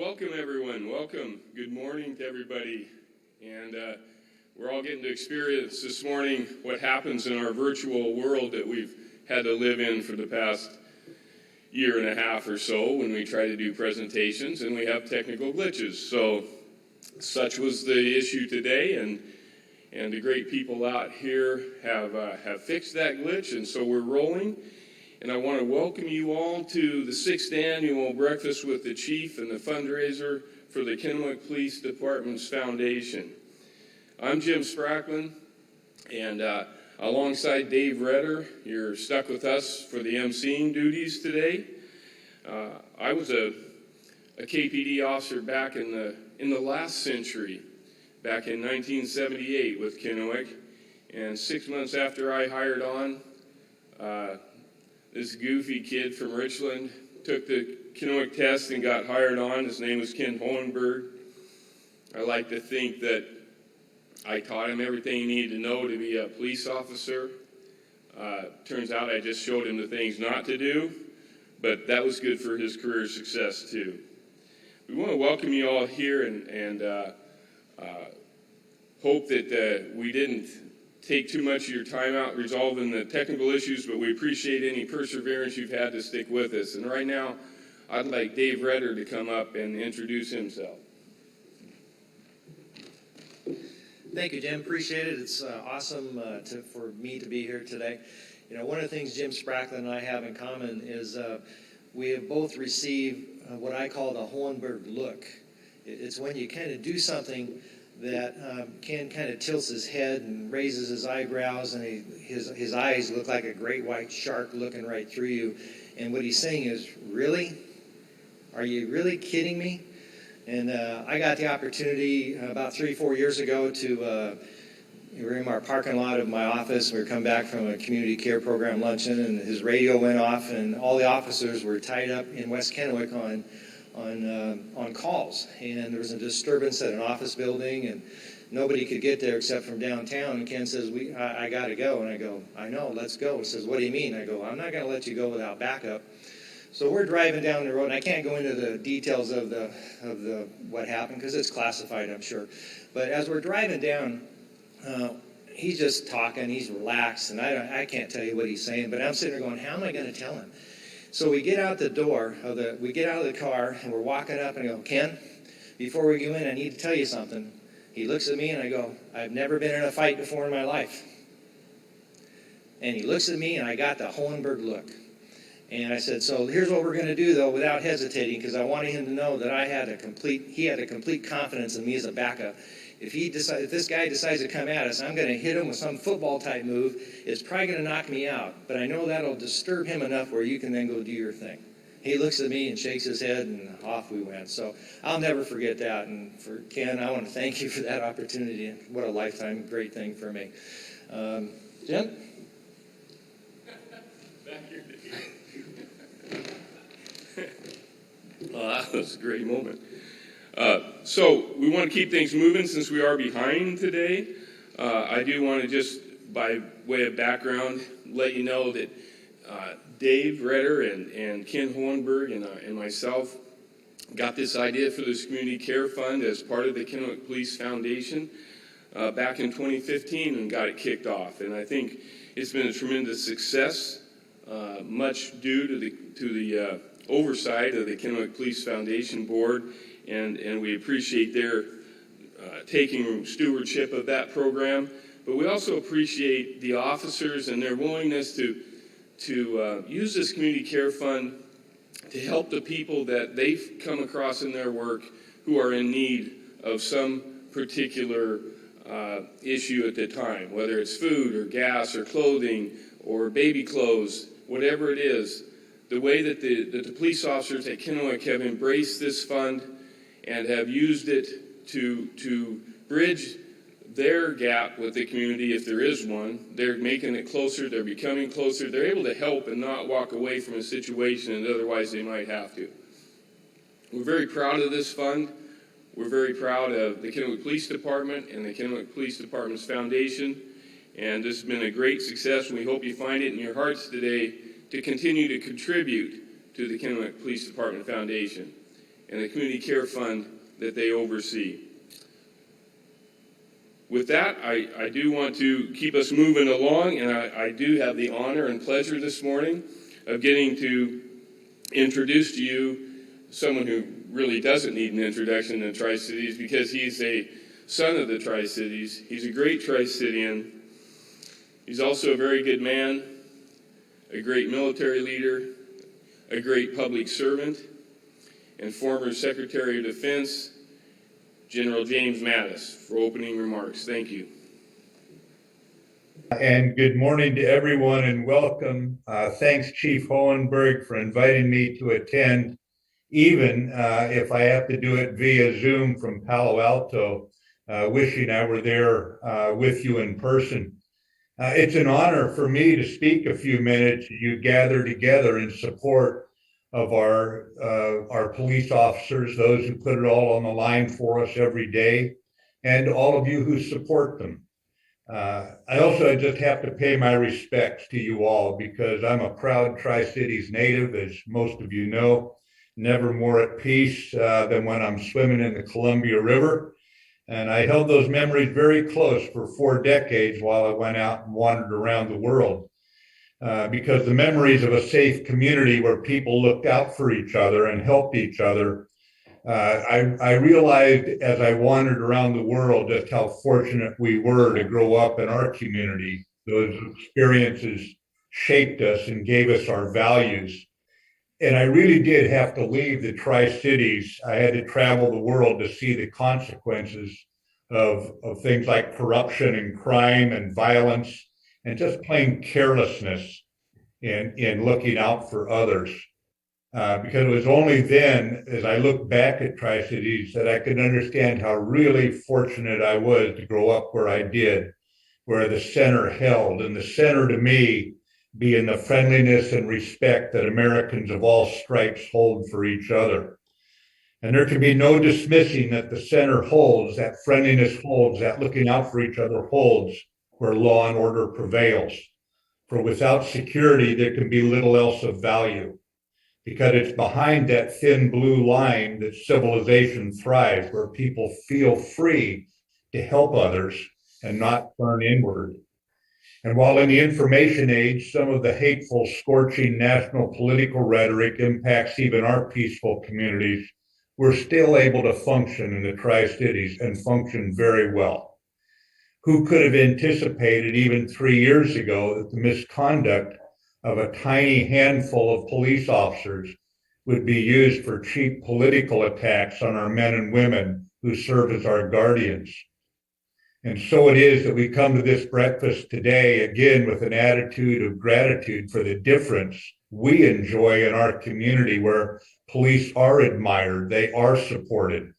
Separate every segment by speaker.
Speaker 1: Welcome, everyone. Welcome. Good morning to everybody. And we're all getting to experience this morning what happens in our virtual world that we've had to live in for the past year and a half or so when we try to do presentations and we have technical glitches. So such was the issue today, and the great people out here have fixed that glitch, and so we're rolling. And I want to welcome you all to the 6th annual Breakfast with the Chief and the fundraiser for the Kennewick Police Department's Foundation. I'm Jim Spracklen, and alongside Dave Retter, you're stuck with us for the emceeing duties today. I was a KPD officer back in the last century, back in 1978 with Kennewick, and 6 months after I hired on, this goofy kid from Richland took the Kennewick test and got hired on. His name was Ken Hohenberg. I like to think that I taught him everything he needed to know to be a police officer. Turns out I just showed him the things not to do, but that was good for his career success too. We want to welcome you all here and hope that we didn't take too much of your time out resolving the technical issues, but we appreciate any perseverance you've had to stick with us. And right now, I'd like Dave Retter to come up and introduce himself.
Speaker 2: Thank you, Jim. Appreciate it. It's awesome for me to be here today. You know, one of the things Jim Spracklen and I have in common is we have both received what I call the Hohenberg look. It's when you kind of do something that Ken kind of tilts his head and raises his eyebrows, and his eyes look like a great white shark looking right through you. And what he's saying is, really? Are you really kidding me? And I got the opportunity about 3-4 years ago to, we were in our parking lot of my office. We were coming back from a community care program luncheon, and his radio went off, and all the officers were tied up in West Kennewick on calls, and there was a disturbance at an office building, and nobody could get there except from downtown. And Ken says, I got to go. And I go, I know, let's go. He says, what do you mean? I go, I'm not going to let you go without backup. So we're driving down the road, and I can't go into the details of the what happened because it's classified, I'm sure. But as we're driving down, he's just talking, he's relaxed, and I can't tell you what he's saying, but I'm sitting there going, how am I going to tell him? So we get out the door we get out of the car, and we're walking up, and I go, Ken, before we go in, I need to tell you something. He looks at me, and I go, I've never been in a fight before in my life. And he looks at me, and I got the Hohenberg look. And I said, so here's what we're going to do, though, without hesitating, because I wanted him to know that he had a complete confidence in me as a backup. If this guy decides to come at us, I'm going to hit him with some football-type move. It's probably going to knock me out, but I know that'll disturb him enough where you can then go do your thing. He looks at me and shakes his head, and off we went. So I'll never forget that. And for Ken, I want to thank you for that opportunity. What a lifetime great thing for me. Jim?
Speaker 1: Back here. Well, that was a great moment. So we want to keep things moving since we are behind today. I do want to just, by way of background, let you know that Dave Retter and Ken Hohenberg and myself got this idea for this community care fund as part of the Kennewick Police Foundation back in 2015 and got it kicked off. And I think it's been a tremendous success, much due to the oversight of the Kennewick Police Foundation Board. And we appreciate their taking stewardship of that program. But we also appreciate the officers and their willingness to use this community care fund to help the people that they've come across in their work who are in need of some particular issue at the time, whether it's food or gas or clothing or baby clothes, whatever it is. The way that the police officers at Kennewick have embraced this fund and have used it to bridge their gap with the community, if there is one. They're making it closer, they're becoming closer, they're able to help and not walk away from a situation that otherwise they might have to. We're very proud of this fund. We're very proud of the Kennewick Police Department and the Kennewick Police Department's Foundation, and this has been a great success, and we hope you find it in your hearts today to continue to contribute to the Kennewick Police Department Foundation. and the community care fund that they oversee. With that, I do want to keep us moving along, and I do have the honor and pleasure this morning of getting to introduce to you someone who really doesn't need an introduction in the Tri-Cities, because he's a son of the Tri-Cities. He's a great Tri-Citian. He's also a very good man, a great military leader, a great public servant, and former Secretary of Defense, General James Mattis, for opening remarks. Thank you.
Speaker 3: And good morning to everyone, and welcome. Thanks, Chief Hohenberg, for inviting me to attend, even if I have to do it via Zoom from Palo Alto, wishing I were there with you in person. It's an honor for me to speak a few minutes. You gather together in support of our police officers, those who put it all on the line for us every day, and all of you who support them. I also just have to pay my respects to you all, because I'm a proud Tri-Cities native, as most of you know, never more at peace than when I'm swimming in the Columbia River. And I held those memories very close for 4 decades while I went out and wandered around the world. Because the memories of a safe community where people looked out for each other and helped each other, I realized as I wandered around the world just how fortunate we were to grow up in our community. Those experiences shaped us and gave us our values. And I really did have to leave the Tri-Cities. I had to travel the world to see the consequences of things like corruption and crime and violence, and just plain carelessness in looking out for others. Because it was only then, as I look back at Tri-Cities, that I could understand how really fortunate I was to grow up where I did, where the center held, and the center to me being the friendliness and respect that Americans of all stripes hold for each other. And there can be no dismissing that the center holds, that friendliness holds, that looking out for each other holds, where law and order prevails. For without security, there can be little else of value, because it's behind that thin blue line that civilization thrives, where people feel free to help others and not turn inward. And while in the information age, some of the hateful, scorching national political rhetoric impacts even our peaceful communities, we're still able to function in the Tri-Cities, and function very well. Who could have anticipated even 3 years ago that the misconduct of a tiny handful of police officers would be used for cheap political attacks on our men and women who serve as our guardians? And so it is that we come to this breakfast today, again, with an attitude of gratitude for the difference we enjoy in our community, where police are admired, they are supported,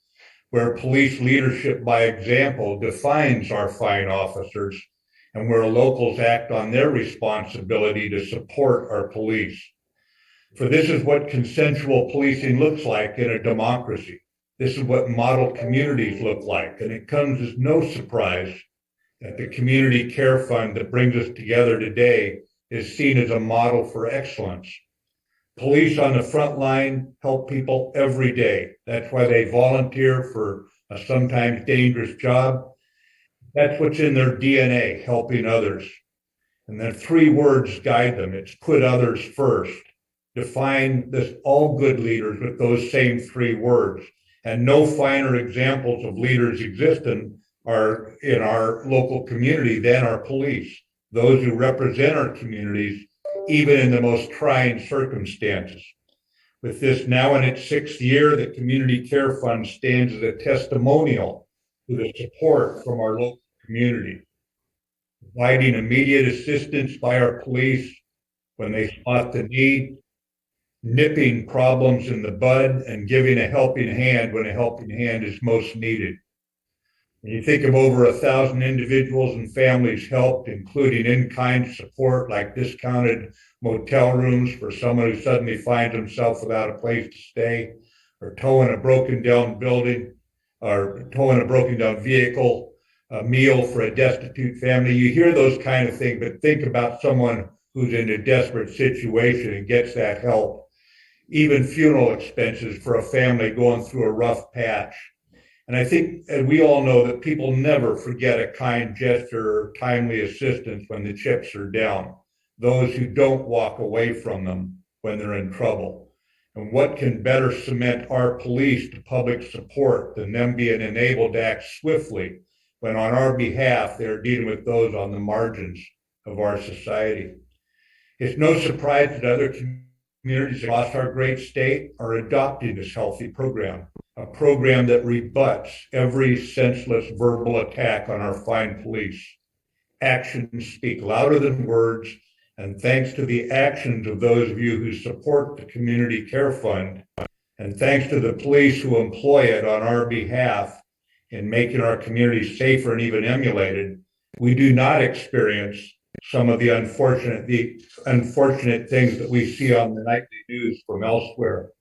Speaker 3: where police leadership by example defines our fine officers, and where locals act on their responsibility to support our police. For this is what consensual policing looks like in a democracy. This is what model communities look like, and it comes as no surprise that the Community Care Fund that brings us together today is seen as a model for excellence. Police on the front line help people every day. That's why they volunteer for a sometimes dangerous job. That's what's in their DNA, helping others. And then 3 words guide them. It's put others first. Define this, all good leaders with those same 3 words. And no finer examples of leaders existing are in our local community than our police, those who represent our communities, even in the most trying circumstances. With this now in its 6th year, the Community Care Fund stands as a testimonial to the support from our local community, providing immediate assistance by our police when they spot the need, nipping problems in the bud, and giving a helping hand when a helping hand is most needed. When you think of over 1,000 individuals and families helped, including in-kind support like discounted motel rooms for someone who suddenly finds himself without a place to stay, or towing a broken down building, or towing a broken down vehicle, a meal for a destitute family, you hear those kind of things, but think about someone who's in a desperate situation and gets that help. even funeral expenses for a family going through a rough patch. And I think, and we all know that people never forget a kind gesture or timely assistance when the chips are down, those who don't walk away from them when they're in trouble. And what can better cement our police to public support than them being enabled to act swiftly when on our behalf they're dealing with those on the margins of our society? It's no surprise that other communities across our great state are adopting this healthy program, a program that rebuts every senseless verbal attack on our fine police. Actions speak louder than words, and thanks to the actions of those of you who support the Community Care Fund, and thanks to the police who employ it on our behalf in making our community safer and even emulated, we do not experience some of the unfortunate things that we see on the nightly news from elsewhere.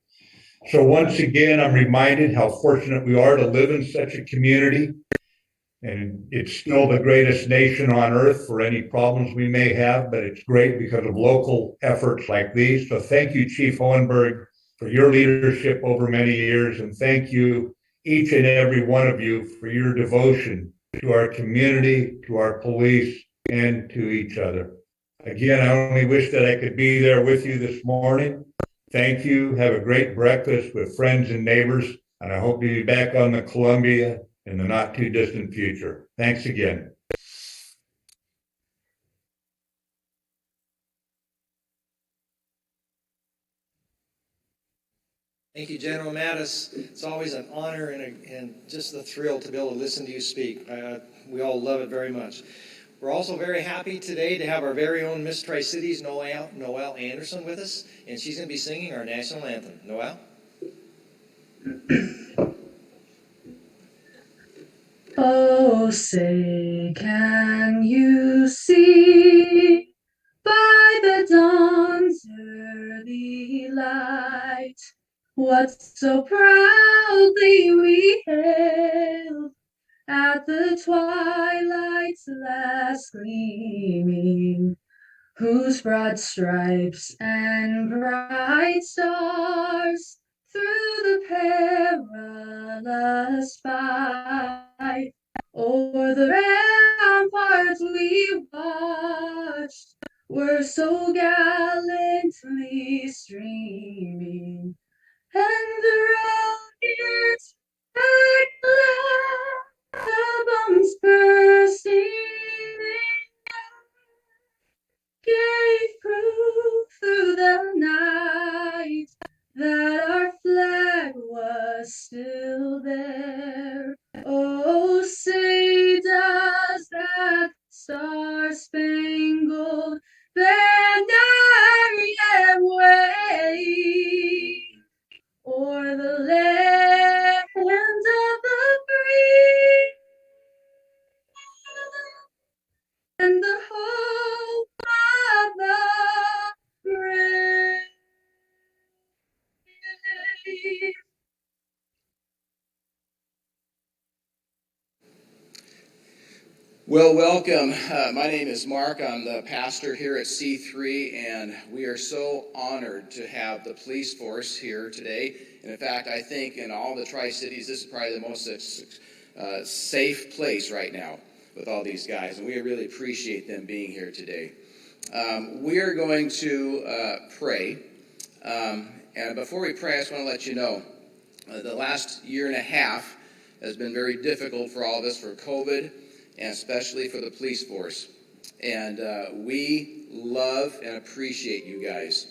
Speaker 3: So once again, I'm reminded how fortunate we are to live in such a community. And it's still the greatest nation on earth for any problems we may have, but it's great because of local efforts like these. So thank you, Chief Hohenberg, for your leadership over many years. And thank you, each and every one of you, for your devotion to our community, to our police, and to each other. Again, I only wish that I could be there with you this morning. Thank you. Have a great breakfast with friends and neighbors, and I hope to be back on the Columbia in the not too distant future. Thanks again.
Speaker 2: Thank you, General Mattis. It's always an honor and just a thrill to be able to listen to you speak. We all love it very much. We're also very happy today to have our very own Miss Tri-Cities, Noel Anderson, with us, and she's going to be singing our national anthem. Noel?
Speaker 4: Oh, say, can you see by the dawn's early light what so proudly we hailed at the twilight's last gleaming, whose broad stripes and bright stars through the perilous fight o'er the ramparts we watched were so gallantly streaming, and the rockets like the bombs bursting in gave proof through the night that our flag was still there. Oh, say does that star-spangled banner yet wave o'er the land of the free and the hope of the brave?
Speaker 5: Well, welcome. My name is Mark. I'm the pastor here at C3, and we are so honored to have the police force here today. And in fact, I think in all the Tri-Cities, this is probably the most safe place right now with all these guys, and we really appreciate them being here today. We are going to pray, and before we pray, I just want to let you know, the last year and a half has been very difficult for all of us for COVID, and especially for the police force. And we love and appreciate you guys.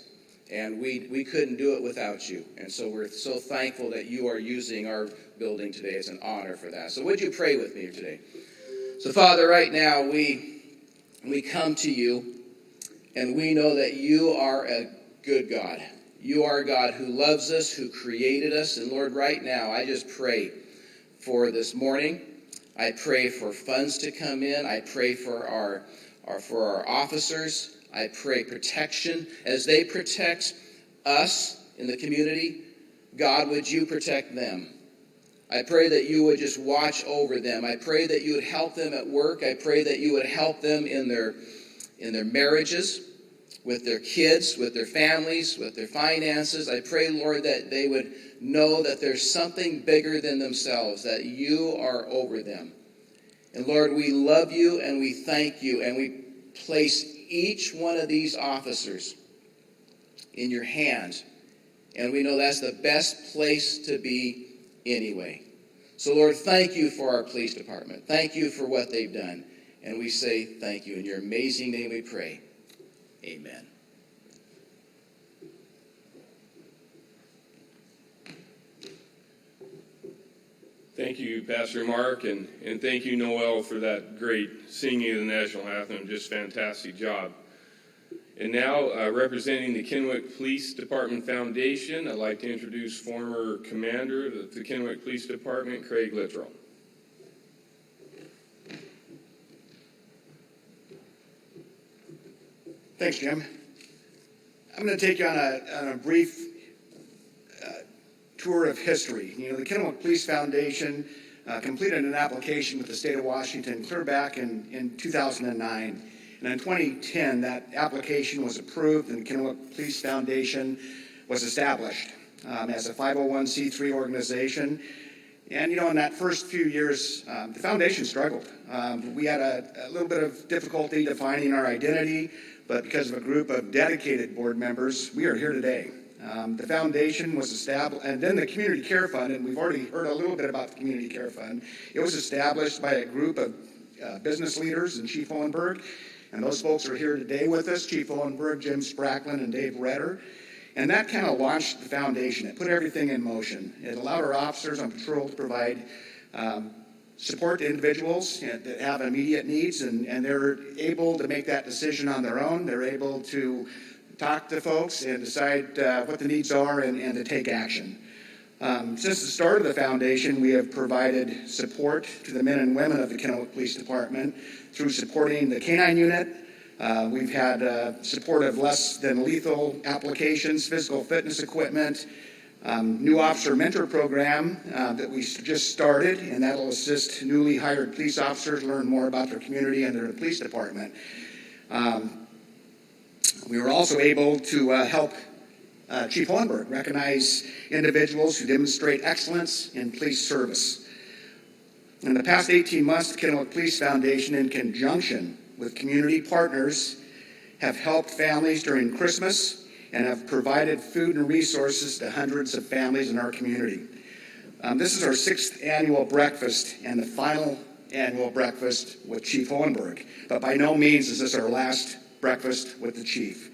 Speaker 5: And we couldn't do it without you. And so we're so thankful that you are using our building today. It's an honor for that. So would you pray with me today? So Father, right now we come to you, and we know that you are a good God. You are a God who loves us, who created us. And Lord, right now I just pray for this morning. I pray for funds to come in. I pray for our officers. I pray protection as they protect us in the community. God, would you protect them? I pray that you would just watch over them. I pray that you would help them at work. I pray that you would help them in their marriages. with their kids, with their families, with their finances. I pray, Lord, that they would know that there's something bigger than themselves, that you are over them. And Lord, we love you and we thank you, and we place each one of these officers in your hands. And we know that's the best place to be anyway. So Lord, thank you for our police department. Thank you for what they've done. And we say thank you. In your amazing name we pray. Amen.
Speaker 1: Thank you, Pastor Mark, and thank you, Noel, for that great singing of the national anthem. Just fantastic job. And now, representing the Kennewick Police Department Foundation, I'd like to introduce former commander of the Kennewick Police Department, Craig Littrell.
Speaker 6: Thanks, Jim. I'm going to take you on a brief tour of history. You know, the Kennewick Police Foundation completed an application with the state of Washington clear back in 2009. And in 2010, that application was approved and the Kennewick Police Foundation was established as a 501c3 organization. And, you know, in that first few years, the foundation struggled. We had a little bit of difficulty defining our identity, but because of a group of dedicated board members, we are here today. The foundation was established, and then the Community Care Fund, and we've already heard a little bit about the Community Care Fund. It was established by a group of business leaders and Chief Hohenberg, and those folks are here today with us, Chief Hohenberg, Jim Spracklen, and Dave Retter. And that kind of launched the foundation. It put everything in motion. It allowed our officers on patrol to provide support to individuals that have immediate needs, and they're able to make that decision on their own. They're able to talk to folks and decide what the needs are and to take action. Since the start of the foundation, we have provided support to the men and women of the Kennewick Police Department through supporting the K-9 unit. We've had support of less than lethal applications, physical fitness equipment, new officer mentor program that we just started, and that'll assist newly hired police officers learn more about their community and their police department. We were also able to help Chief Hohenberg recognize individuals who demonstrate excellence in police service. In the past 18 months, the Kennewick Police Foundation, in conjunction with community partners, have helped families during Christmas and have provided food and resources to hundreds of families in our community. This is our 6th annual breakfast and the final annual breakfast with Chief Hohenberg, but by no means is this our last breakfast with the Chief.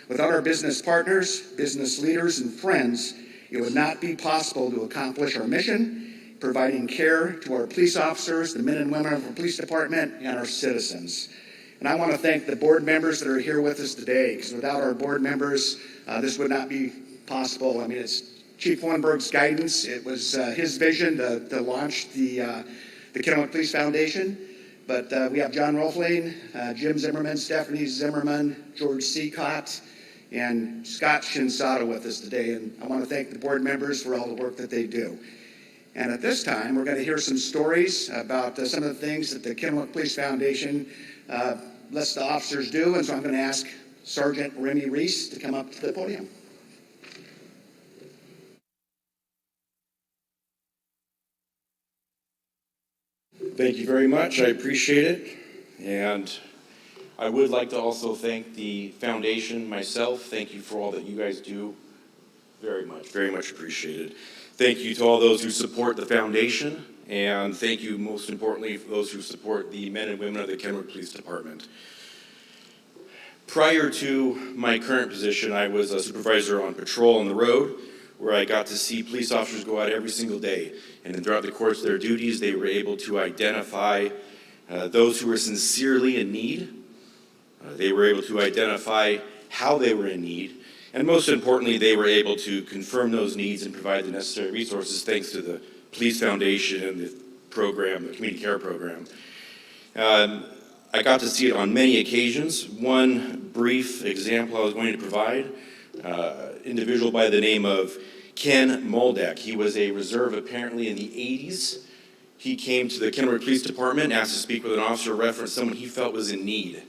Speaker 6: Without our business partners, business leaders, and friends, it would not be possible to accomplish our mission, providing care to our police officers, the men and women of our police department, and our citizens. And I want to thank the board members that are here with us today, because without our board members, this would not be possible. I mean, it's Chief Hohenberg's guidance. It was his vision to launch the Kennewick Police Foundation. But we have John Rolfling, Jim Zimmerman, Stephanie Zimmerman, George Seacott, and Scott Shinsato with us today. And I want to thank the board members for all the work that they do. And at this time, we're going to hear some stories about some of the things that the Kennewick Police Foundation lets the officers do. And so I'm going to ask Sergeant Remie Rees to come up to the podium.
Speaker 7: Thank you very much. I appreciate it. And I would like to also thank the foundation myself. Thank you for all that you guys do. Very much appreciated. Thank you to all those who support the foundation. And thank you, most importantly, for those who support the men and women of the Kennewick Police Department. Prior to my current position, I was a supervisor on patrol on the road, where I got to see police officers go out every single day. And throughout the course of their duties, they were able to identify those who were sincerely in need. They were able to identify how they were in need. And most importantly, they were able to confirm those needs and provide the necessary resources thanks to the Police Foundation and the program, the Community Care Program. I got to see it on many occasions. One brief example I was going to provide, individual by the name of Ken Hohenberg. He was a reserve apparently in the 80s. He came to the Kennewick Police Department, asked to speak with an officer, referenced someone he felt was in need.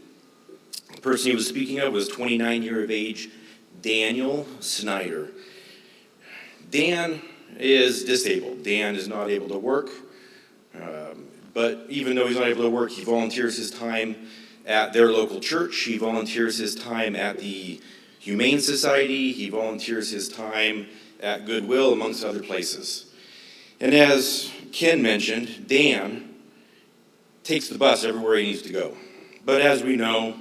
Speaker 7: The person he was speaking of was 29-year-of-age Daniel Snyder. Dan is disabled. Dan is not able to work, but even though he's not able to work, he volunteers his time at their local church. He volunteers his time at the Humane Society. He volunteers his time at Goodwill, amongst other places. And as Ken mentioned, Dan takes the bus everywhere he needs to go. But as we know,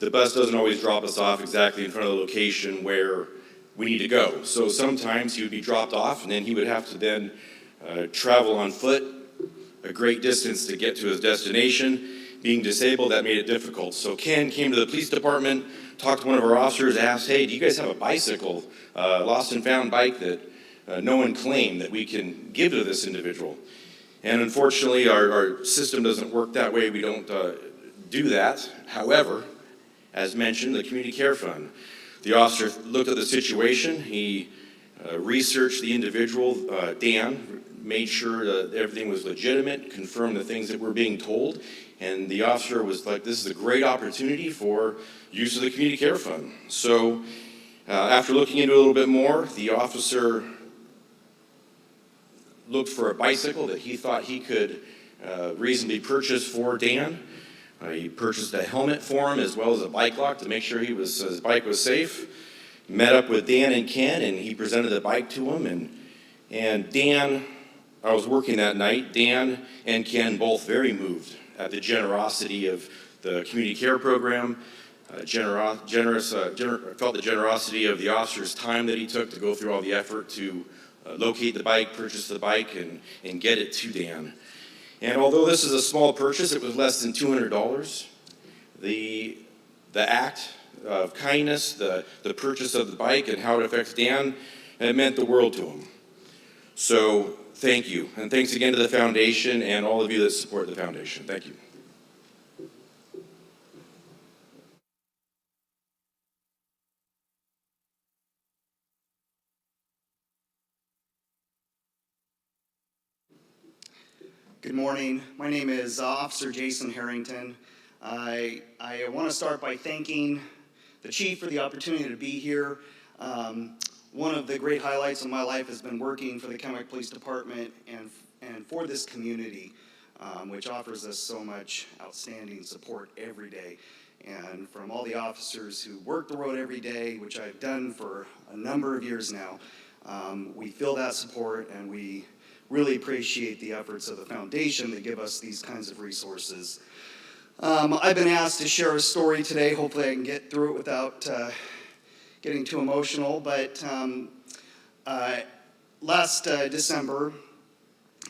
Speaker 7: the bus doesn't always drop us off exactly in front of the location where we need to go. So sometimes he would be dropped off, and then he would have to then travel on foot a great distance to get to his destination. Being disabled, that made it difficult. So Ken came to the police department, talked to one of our officers, asked, hey, do you guys have a bicycle, lost and found bike that no one claimed that we can give to this individual? And unfortunately, our system doesn't work that way. We don't do that. However, as mentioned, the Community Care Fund. The officer looked at the situation. He researched the individual, Dan, made sure that everything was legitimate, confirmed the things that were being told, and the officer was like, this is a great opportunity for use of the Community Care Fund. So after looking into it a little bit more, the officer looked for a bicycle that he thought he could reasonably purchase for Dan. He purchased a helmet for him as well as a bike lock to make sure his bike was safe. Met up with Dan and Ken, and he presented the bike to him. And Dan, I was working that night, Dan and Ken both very moved at the generosity of the community care program, felt the generosity of the officer's time that he took to go through all the effort to locate the bike, purchase the bike, and get it to Dan. And although this is a small purchase, it was less than $200. The act of kindness, the purchase of the bike, and how it affects Dan, it meant the world to him. So thank you, and thanks again to the foundation and all of you that support the foundation. Thank you.
Speaker 8: Good morning. My name is Officer Jason Harrington. I want to start by thanking the chief for the opportunity to be here. One of the great highlights of my life has been working for the Kennewick Police Department and for this community, which offers us so much outstanding support every day. And from all the officers who work the road every day, which I've done for a number of years now, we feel that support, and we really appreciate the efforts of the foundation that give us these kinds of resources. I've been asked to share a story today. Hopefully I can get through it without getting too emotional, but last December,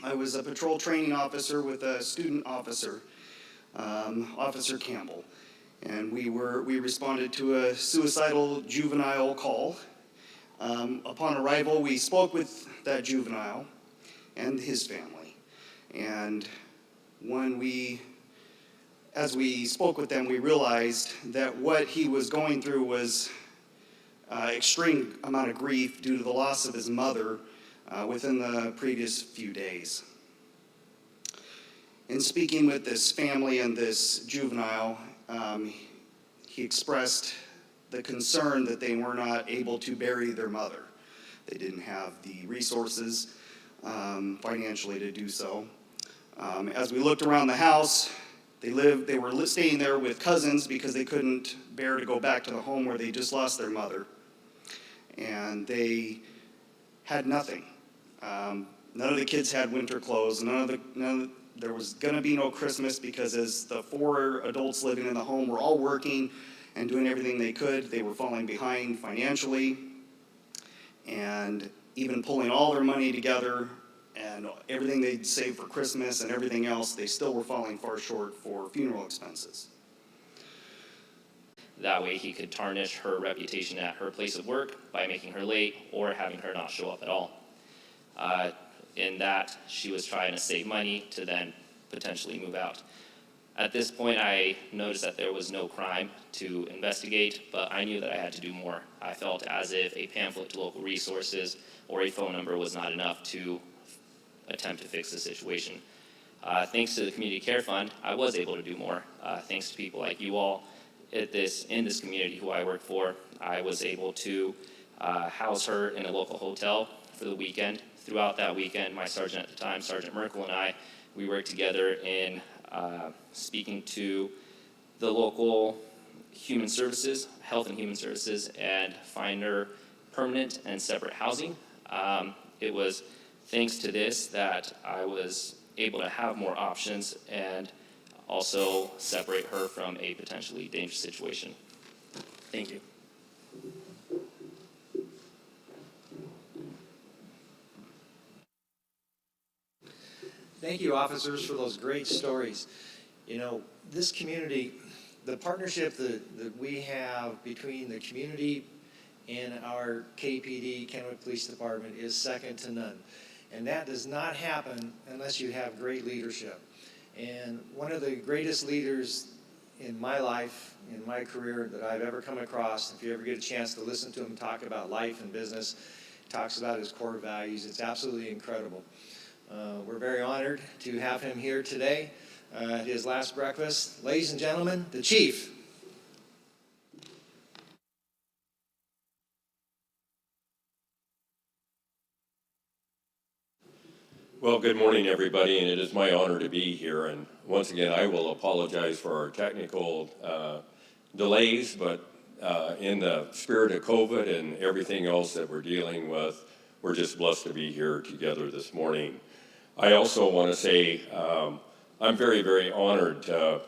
Speaker 8: I was a patrol training officer with a student officer, Officer Campbell, and we responded to a suicidal juvenile call. Upon arrival, we spoke with that juvenile and his family, and as we spoke with them, we realized that what he was going through was extreme amount of grief due to the loss of his mother within the previous few days. In speaking with this family and this juvenile, he expressed the concern that they were not able to bury their mother. They didn't have the resources financially to do so. As we looked around the house, they were staying there with cousins because they couldn't bear to go back to the home where they just lost their mother. And they had nothing. None of the kids had winter clothes. There was going to be no Christmas because as the 4 adults living in the home were all working and doing everything they could, they were falling behind financially. And even pulling all their money together and everything they'd saved for Christmas and everything else, they still were falling far short for funeral expenses.
Speaker 9: That way he could tarnish her reputation at her place of work by making her late or having her not show up at all. In that, she was trying to save money to then potentially move out. At this point, I noticed that there was no crime to investigate, but I knew that I had to do more. I felt as if a pamphlet to local resources or a phone number was not enough to attempt to fix the situation. Thanks to the Community Care Fund, I was able to do more. Thanks to people like you all, in this community who I work for, I was able to house her in a local hotel for the weekend. Throughout that weekend, my sergeant at the time, Sergeant Merkel, and I, we worked together in speaking to the local human services, health and human services, and find her permanent and separate housing. It was thanks to this that I was able to have more options and also separate her from a potentially dangerous situation. Thank you.
Speaker 2: Thank you, officers, for those great stories. You know, this community, the partnership that we have between the community and our KPD, Kennewick Police Department, is second to none. And that does not happen unless you have great leadership. And one of the greatest leaders in my life, in my career, that I've ever come across, if you ever get a chance to listen to him talk about life and business, talks about his core values. It's absolutely incredible. We're very honored to have him here today at his last breakfast. Ladies and gentlemen, the Chief.
Speaker 10: Well, good morning, everybody, and it is my honor to be here. And once again, I will apologize for our technical delays, but in the spirit of COVID and everything else that we're dealing with, we're just blessed to be here together this morning. I also want to say I'm very, very honored to,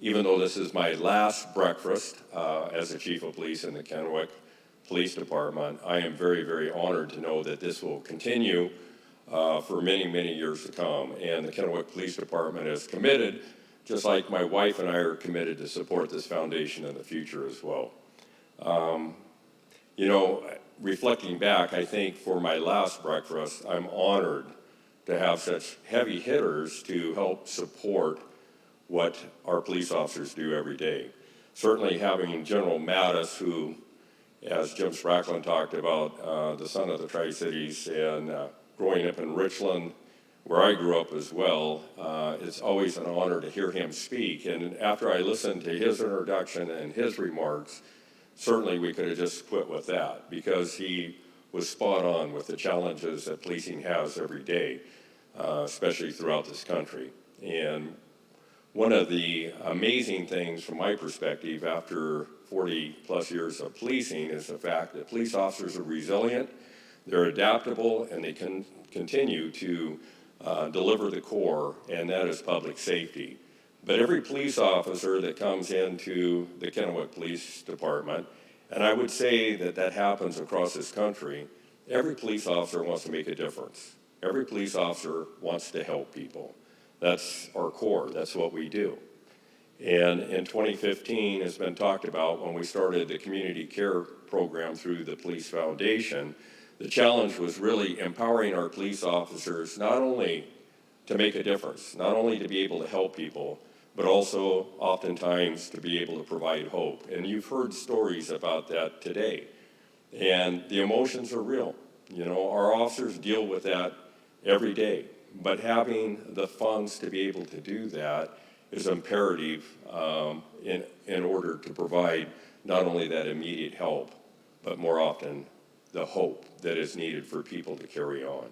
Speaker 10: even though this is my last breakfast as the Chief of Police in the Kennewick Police Department, I am very, very honored to know that this will continue for many, many years to come. And the Kennewick Police Department is committed, just like my wife and I are committed to support this foundation in the future as well. You know, reflecting back, I think for my last breakfast, I'm honored to have such heavy hitters to help support what our police officers do every day. Certainly having General Mattis, who, as Jim Spracklen talked about, the son of the Tri-Cities, and growing up in Richland, where I grew up as well, it's always an honor to hear him speak. And after I listened to his introduction and his remarks, certainly we could have just quit with that, because he was spot on with the challenges that policing has every day, especially throughout this country. And one of the amazing things from my perspective after 40 plus years of policing is the fact that police officers are resilient, they're adaptable, and they can continue to deliver the core, and that is public safety. But every police officer that comes into the Kennewick Police Department, and I would say that that happens across this country, every police officer wants to make a difference. Every police officer wants to help people. That's our core. That's what we do. And in 2015, has been talked about when we started the community care program through the Police Foundation, the challenge was really empowering our police officers not only to make a difference, not only to be able to help people, but also oftentimes to be able to provide hope. And you've heard stories about that today. And the emotions are real. You know, our officers deal with that every day. But having the funds to be able to do that is imperative in order to provide not only that immediate help, but more often the hope that is needed for people to carry on.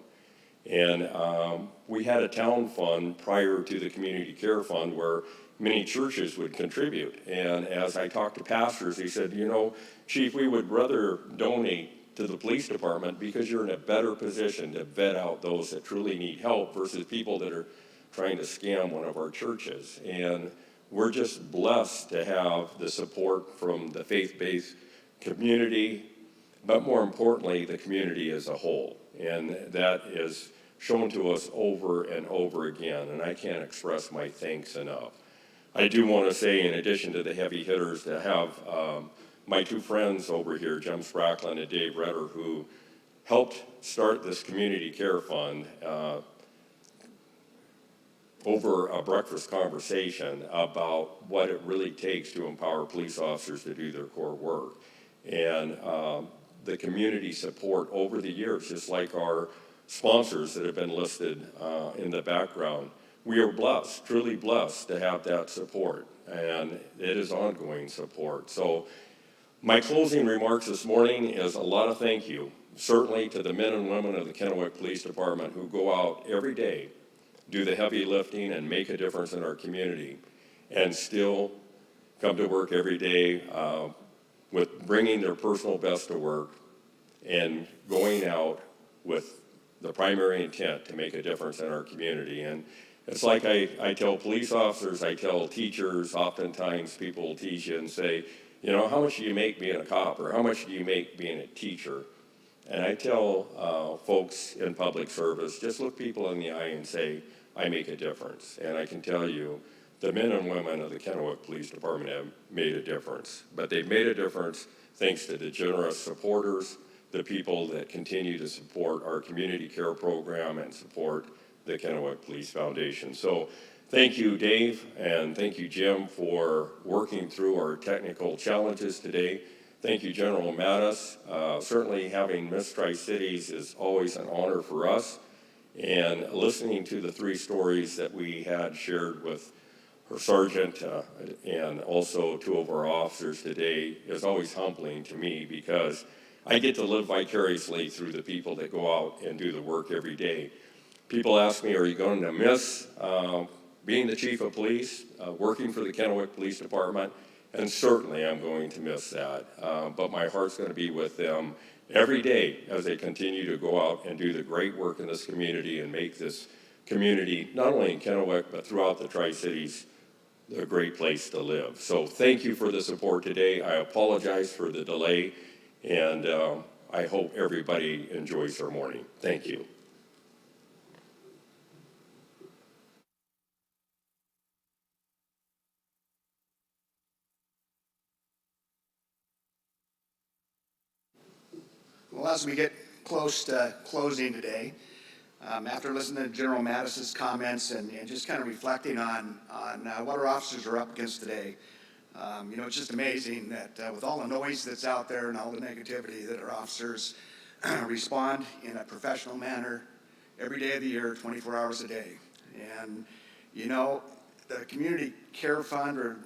Speaker 10: And we had a town fund prior to the community care fund where many churches would contribute. And as I talked to pastors, they said, you know, Chief, we would rather donate to the police department because you're in a better position to vet out those that truly need help versus people that are trying to scam one of our churches. And we're just blessed to have the support from the faith-based community, but more importantly, the community as a whole. And that is shown to us over and over again, and I can't express my thanks enough. I do want to say, in addition to the heavy hitters, to have my two friends over here, Jim Spracklen and Dave Retter, who helped start this community care fund over a breakfast conversation about what it really takes to empower police officers to do their core work. And the community support over the years, just like our sponsors that have been listed in the background, we are blessed, truly blessed to have that support, and it is ongoing support. So my closing remarks this morning is a lot of thank you, certainly to the men and women of the Kennewick Police Department who go out every day, do the heavy lifting, and make a difference in our community, and still come to work every day with bringing their personal best to work and going out with the primary intent to make a difference in our community. And it's like I tell police officers, I tell teachers, oftentimes people will tease you and say, you know, how much do you make being a cop, or how much do you make being a teacher? And I tell folks in public service, just look people in the eye and say, I make a difference. And I can tell you, the men and women of the Kennewick Police Department have made a difference. But they've made a difference thanks to the generous supporters, the people that continue to support our community care program and support the Kennewick Police Foundation. So thank you, Dave, and thank you, Jim, for working through our technical challenges today. Thank you, General Mattis. Certainly having Miss Tri-Cities is always an honor for us. And listening to the 3 stories that we had shared with her sergeant and also 2 of our officers today is always humbling to me, because I get to live vicariously through the people that go out and do the work every day. People ask me, are you going to miss being the chief of police, working for the Kennewick Police Department? And certainly I'm going to miss that. But my heart's going to be with them every day as they continue to go out and do the great work in this community and make this community, not only in Kennewick, but throughout the Tri-Cities, a great place to live. So thank you for the support today. I apologize for the delay, and I hope everybody enjoys their morning. Thank you.
Speaker 6: Well, as we get close to closing today, after listening to General Mattis's comments and just kind of reflecting on what our officers are up against today, you know, it's just amazing that with all the noise that's out there and all the negativity, that our officers respond in a professional manner every day of the year, 24 hours a day. And, you know, the Community Care Fund, or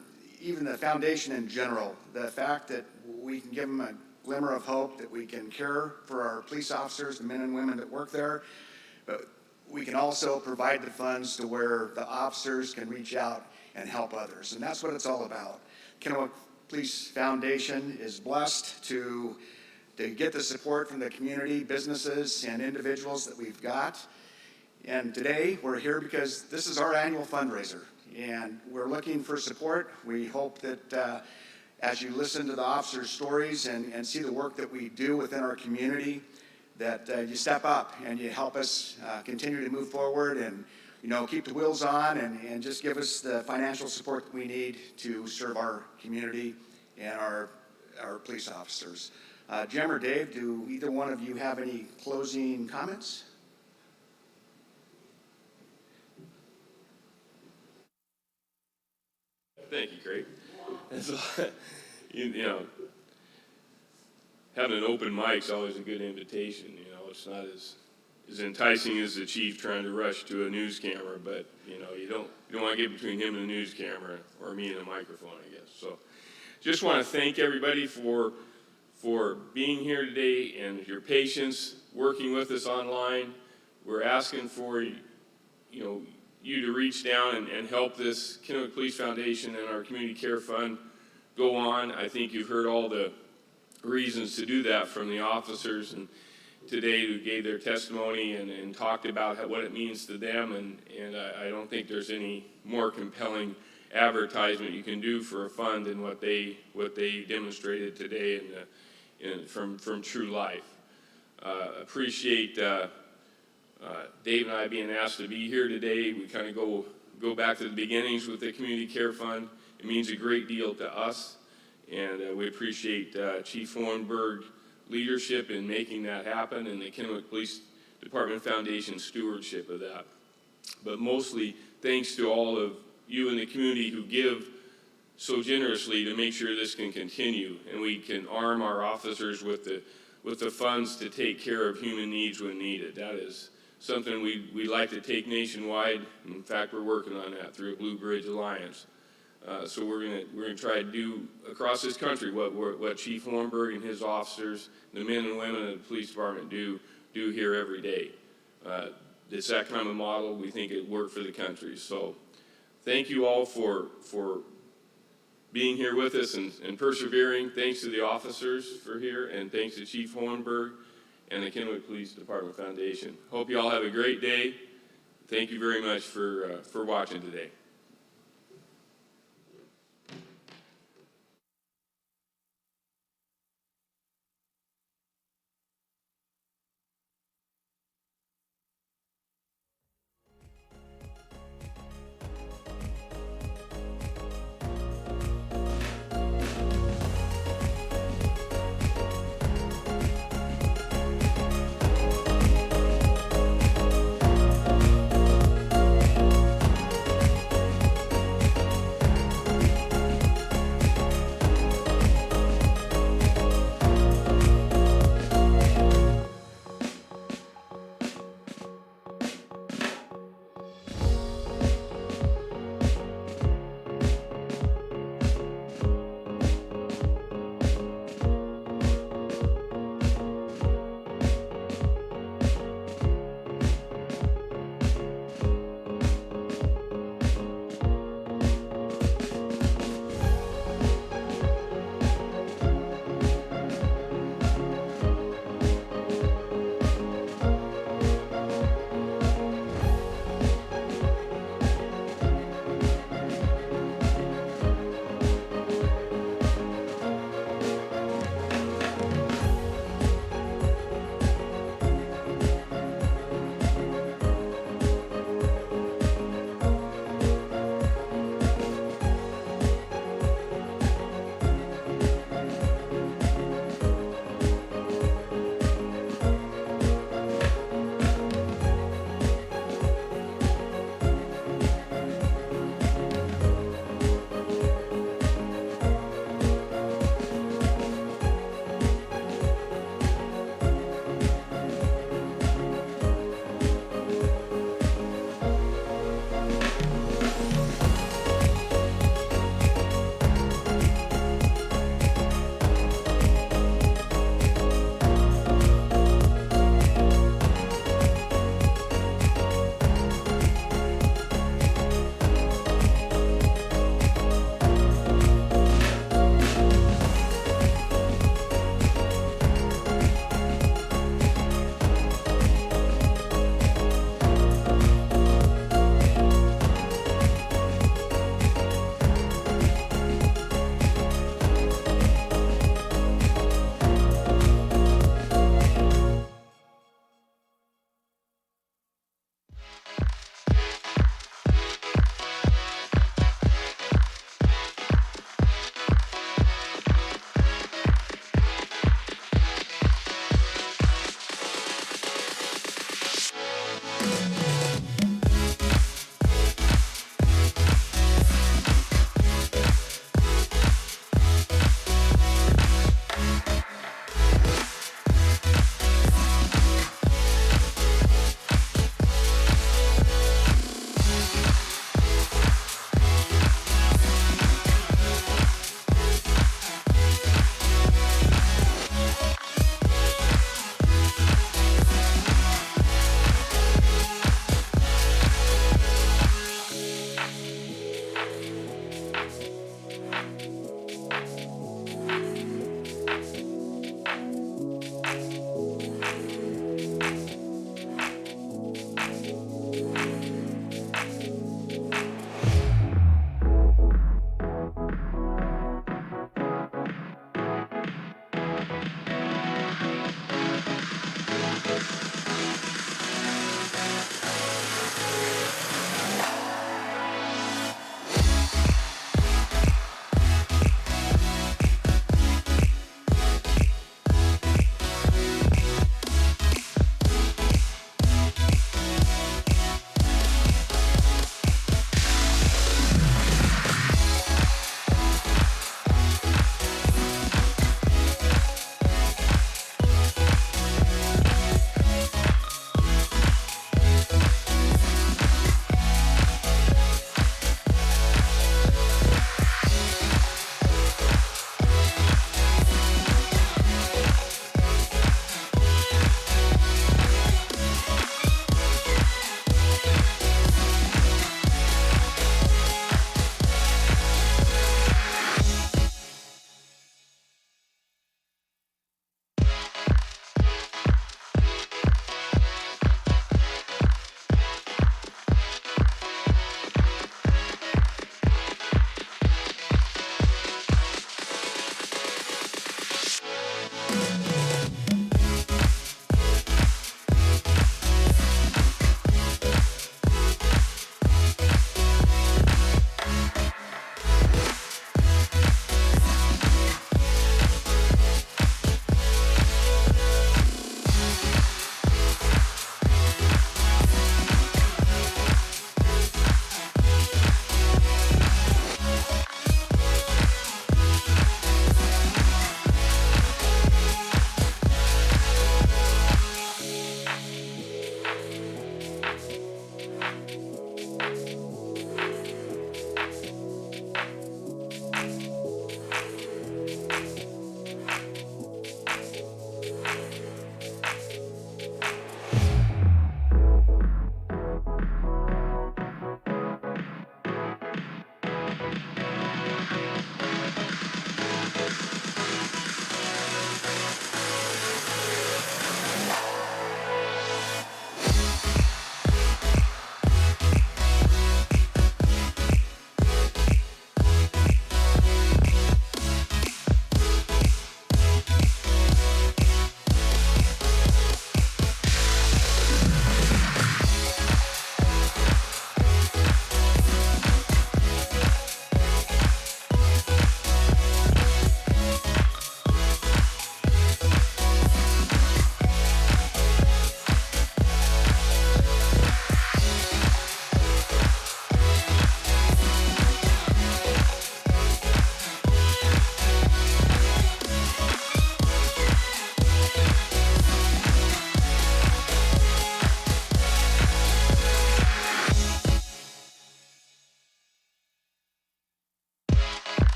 Speaker 6: even the foundation in general, the fact that we can give them a glimmer of hope, that we can care for our police officers, the men and women that work there, but we can also provide the funds to where the officers can reach out and help others. And that's what it's all about. Kennewick Police Foundation is blessed to get the support from the community, businesses, and individuals that we've got. And today we're here because this is our annual fundraiser, and we're looking for support. We hope that as you listen to the officers' stories and see the work that we do within our community, that you step up and you help us continue to move forward and, you know, keep the wheels on and just give us the financial support that we need to serve our community and our police officers. Jim or Dave, do either one of you have any closing comments?
Speaker 1: Thank you, Craig. So, you know, having an open mic's always a good invitation. You know, it's not as enticing as the chief trying to rush to a news camera, but you know, you don't want to get between him and the news camera, or me and the microphone, I guess. So, just want to thank everybody for being here today and your patience working with us online. We're asking for you to reach down and help this Kennewick Police Foundation and our Community Care Fund go on. I think you've heard all the reasons to do that from the officers and today who gave their testimony and talked about what it means to them, and I don't think there's any more compelling advertisement you can do for a fund than what they demonstrated today from true life. Appreciate Dave and I being asked to be here today. We kind of go back to the beginnings with the Community Care Fund. It means a great deal to us, and we appreciate Chief Hohenberg leadership in making that happen and the Kennewick Police Department Foundation stewardship of that. But mostly thanks to all of you in the community who give so generously to make sure this can continue and we can arm our officers with the funds to take care of human needs when needed. something we'd like to take nationwide. In fact, we're working on that through a Blue Bridge Alliance. So we're gonna try to do across this country what Chief Hohenberg and his officers, the men and women of the police department do here every day. It's that kind of model. We think it worked for the country. So thank you all for being here with us and persevering. Thanks to the officers for here, and thanks to Chief Hohenberg and the Kennewick Police Department Foundation. Hope you all have a great day. Thank you very much for watching today.